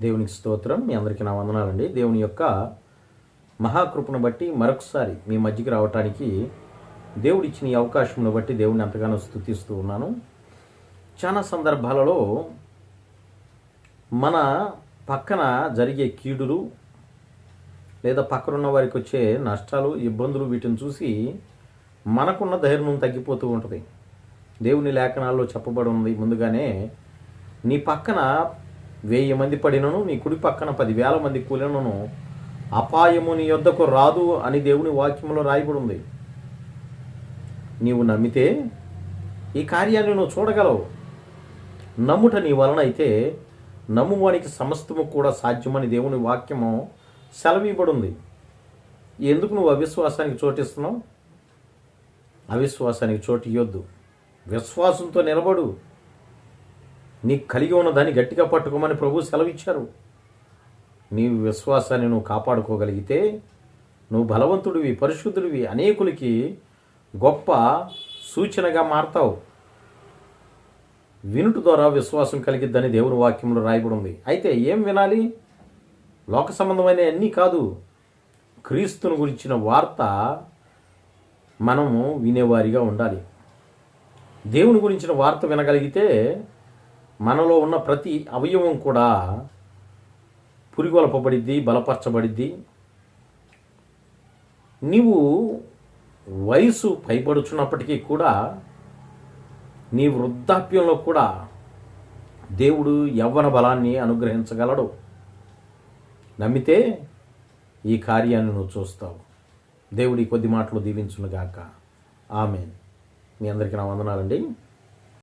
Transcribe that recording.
దేవునికి స్తోత్రం. మీ అందరికీ నా వందనాలండి. దేవుని యొక్క మహాకృపను బట్టి మరొకసారి మీ మధ్యకి రావటానికి దేవుడిచ్చిన ఈ అవకాశంను బట్టి దేవుని ఎంతగానో స్తుతిస్తూ ఉన్నాను. చాలా సందర్భాలలో మన పక్కన జరిగే కీడులు లేదా పక్కనున్న వారికి వచ్చే నష్టాలు, ఇబ్బందులు, వీటిని చూసి మనకున్న ధైర్యం తగ్గిపోతూ ఉంటుంది. దేవుని లేఖనాల్లో చెప్పబడి ఉంది ముందుగానే, నీ పక్కన 1000 మంది పడినను, నీ కుడి పక్కన 10,000 మంది కూలినను అపాయము నీ యొద్దకు రాదు అని దేవుని వాక్యంలో రాయబడి ఉంది. నీవు నమ్మితే ఈ కార్యాన్ని నువ్వు చూడగలవు. నమ్ముట నీ వలన అయితే నమ్మువానికి సమస్తము కూడా సాధ్యమని దేవుని వాక్యము సెలవీయబడింది. ఎందుకు నువ్వు అవిశ్వాసానికి చోటిస్తున్నావు? అవిశ్వాసానికి చోటు ఇవ్వద్దు. విశ్వాసంతో నిలబడు. నీకు కలిగి ఉన్న దాన్ని గట్టిగా పట్టుకోమని ప్రభు సెలవిచ్చారు. నీ విశ్వాసాన్ని నువ్వు కాపాడుకోగలిగితే నువ్వు బలవంతుడివి, పరిశుద్ధుడివి, అనేకులకి గొప్ప సూచనగా మారతావు. వినుట ద్వారా విశ్వాసం కలిగిద్దని దేవుని వాక్యంలో రాయబడి ఉంది. అయితే ఏం వినాలి? లోక సంబంధమైన అన్నీ కాదు, క్రీస్తుని గురించిన వార్త మనము వినేవారిగా ఉండాలి. దేవుని గురించిన వార్త వినగలిగితే మనలో ఉన్న ప్రతి అవయవం కూడా పురిగొల్పబడిద్ది, బలపరచబడిద్ది. నీవు వయసు పైబడుచున్నప్పటికీ కూడా నీ వృద్ధాప్యంలో కూడా దేవుడు యవ్వన బలాన్ని అనుగ్రహించగలడు. నమ్మితే ఈ కార్యాన్ని నువ్వు చూస్తావు. దేవుడి కొద్ది మాటలు దీవించునుగాక. ఆమేన్. మీ అందరికీ నా వందనాలండి.